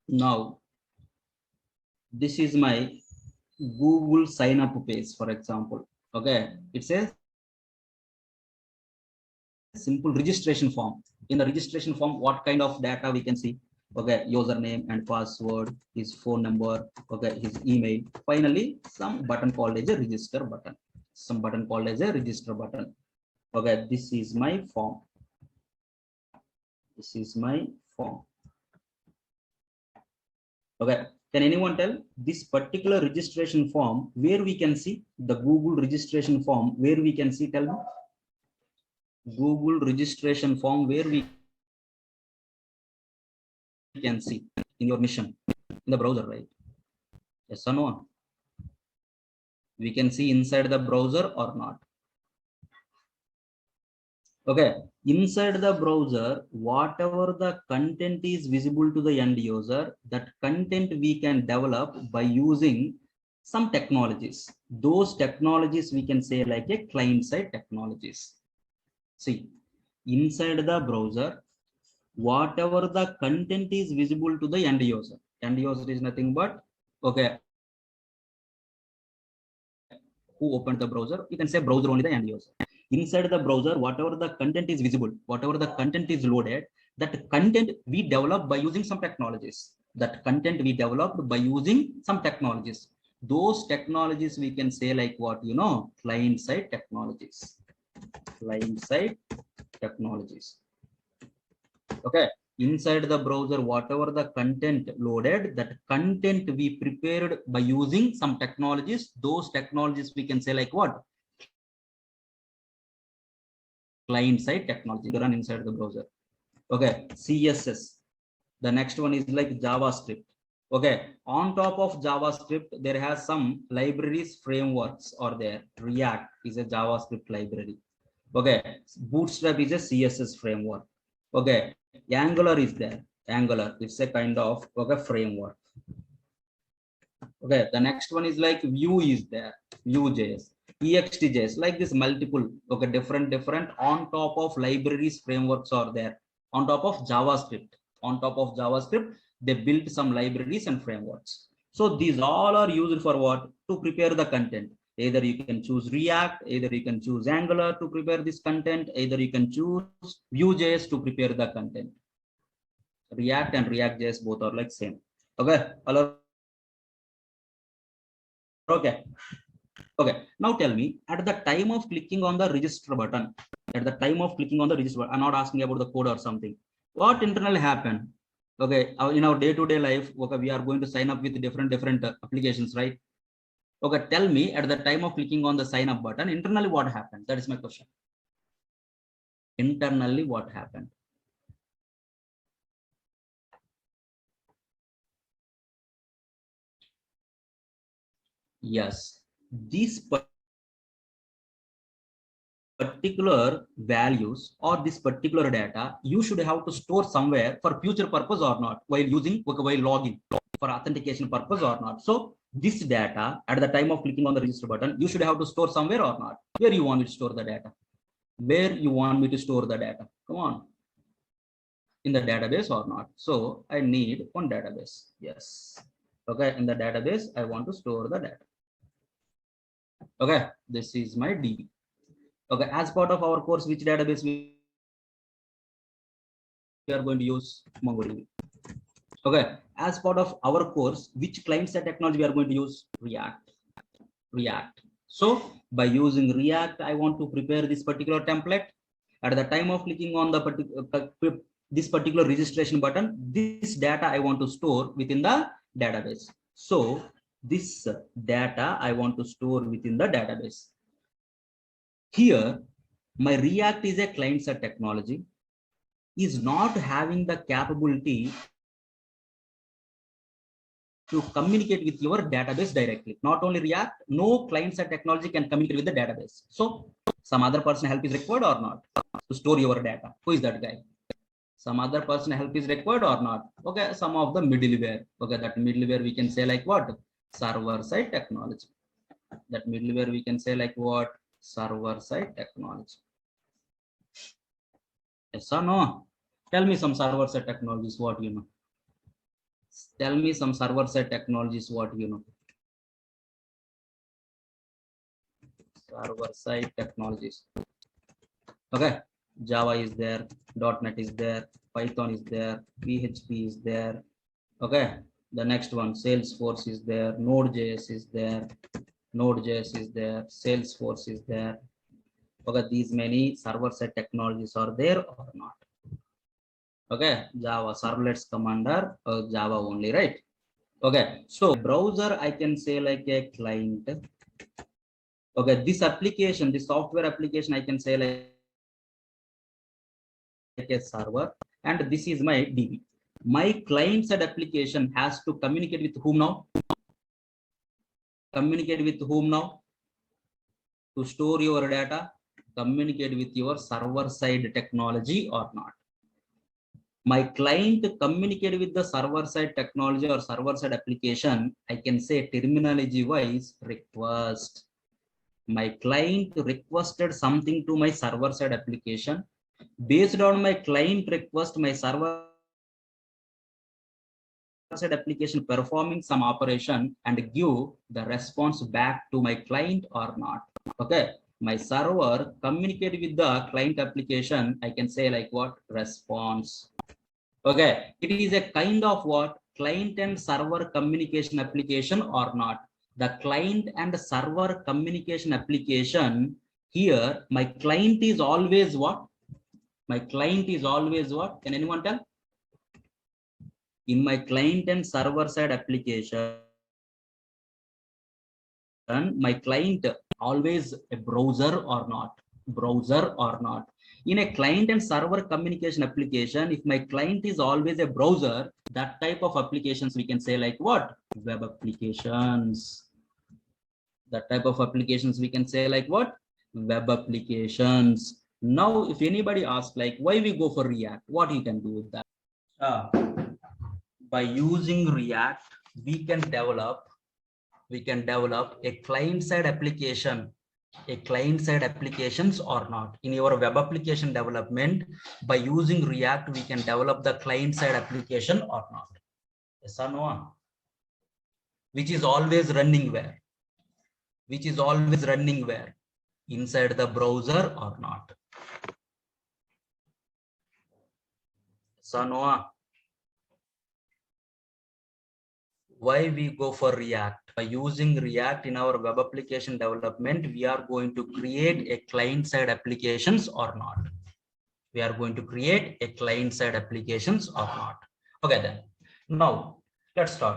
Now, this is my Google sign up page, for example. Okay, it's a simple registration form. In the registration form, what kind of data we can see? Okay, username and password, his phone number, okay, his email. Finally, some button called as a register button. Some button called as a register button. Okay, this is my form. This is my form. Okay, can anyone tell this particular registration form where we can see the Google registration form? Where we can see? Tell me. Google registration form where we can see in your mission in the browser, right? Yes or no? We can see inside the browser or not? Okay, inside the browser, whatever the content is visible to the end user, that content we can develop by using some technologies. Those technologies we can say like a client-side technologies. See, inside the browser, whatever the content is visible to the end user is nothing but, okay, who opened the browser, you can say browser only the end user. Inside the browser, whatever the content is visible, whatever the content is loaded, that content we develop by using some technologies. That content we developed by using some technologies. Those technologies we can say like what, you know, client-side technologies. Client-side technologies. Okay, inside the browser, whatever the content loaded, that content we prepared by using some technologies. Those technologies we can say like what? Client-side technology run inside the browser. Okay, CSS. The next one is like JavaScript. Okay, on top of JavaScript, there has some libraries, frameworks are there. React is a JavaScript library. Okay, Bootstrap is a CSS framework. Okay, Angular is there. Angular, it's a kind of okay framework. Okay, the next one is like Vue is there. Vue.js, EXTJS, like this multiple, okay, different on top of libraries, frameworks are there. On top of JavaScript, they built some libraries and frameworks. So these all are used for what? To prepare the content. Either you can choose React, either you can choose Angular to prepare this content, either you can choose Vue.js to prepare the content. React and React.js both are like same. Okay, okay. Okay, now tell me, at the time of clicking on the register button, I'm not asking about the code or something. What internally happened? Okay, in our day-to-day life, okay, we are going to sign up with different applications, right? Okay, tell me, at the time of clicking on the sign up button, internally what happened? That is my question. Internally, what happened? Yes, this particular values or this particular data you should have to store somewhere for future purpose or not, while logging for authentication purpose or not. So this data at the time of clicking on the register button, you should have to store somewhere or not. Where you want me to store the data? Where you want me to store the data? Come on, in the database or not? So I need one database. Yes, okay, in the database I want to store the data. Okay, this is my DB. Okay, as part of our course, which database we are going to use? MongoDB. Okay, as part of our course, which client-side technology we are going to use? React. So by using React, I want to prepare this particular template. At the time of clicking on the this particular registration button, this data I want to store within the database. So this data I want to store within the database. Here, my React is a client-side technology, is not having the capability to communicate with your database directly. Not only React, no client-side technology can communicate with the database. So some other person help is required or not to store your data. Who is that guy? Some other person help is required or not? Okay, some of the middleware. Okay, that middleware we can say like what? Server-side technology. That middleware we can say like what? Server-side technology. Yes or no? Tell me some server-side technologies, what you know. Tell me some server-side technologies, what you know. Server-side technologies. Okay, Java is there, .NET is there, Python is there, PHP is there. Okay, the next one, Salesforce is there, Node.js is there, Salesforce is there. Okay, these many server-side technologies are there or not? Okay, Java servlets come under Java only, right? Okay, so browser I can say like a client. Okay, this application, this software application, I can say like a server, and this is my DB. My client-side application has to communicate with whom now? Communicate with whom now? To store your data, communicate with your server-side technology or not? My client communicate with the server-side technology or server-side application, I can say terminology-wise request. My client requested something to my server-side application. Based on my client request, my server-side application performing some operation and give the response back to my client or not. Okay, my server communicate with the client application, I can say like what? Response. Okay, it is a kind of what? Client and server communication application or not? The client and server communication application, here my client is always what? My client is always what? Can anyone tell? In my client and server side application, my client always a browser or not? Browser or not? In a client and server communication application, if my client is always a browser, that type of applications we can say like what? Web applications. That type of applications we can say like what? Web applications. Now, if anybody asks like why we go for React, what you can do with that? By using React, we can develop a client-side application, client-side applications or not. In your web application development, by using React, we can develop the client-side application or not. Yes or no? Which is always running where? Which is always running where? Inside the browser or not? Yes or no? Why we go for React? By using React in our web application development, we are going to create a client-side applications or not? We are going to create a client-side applications or not? Okay, then now let's start.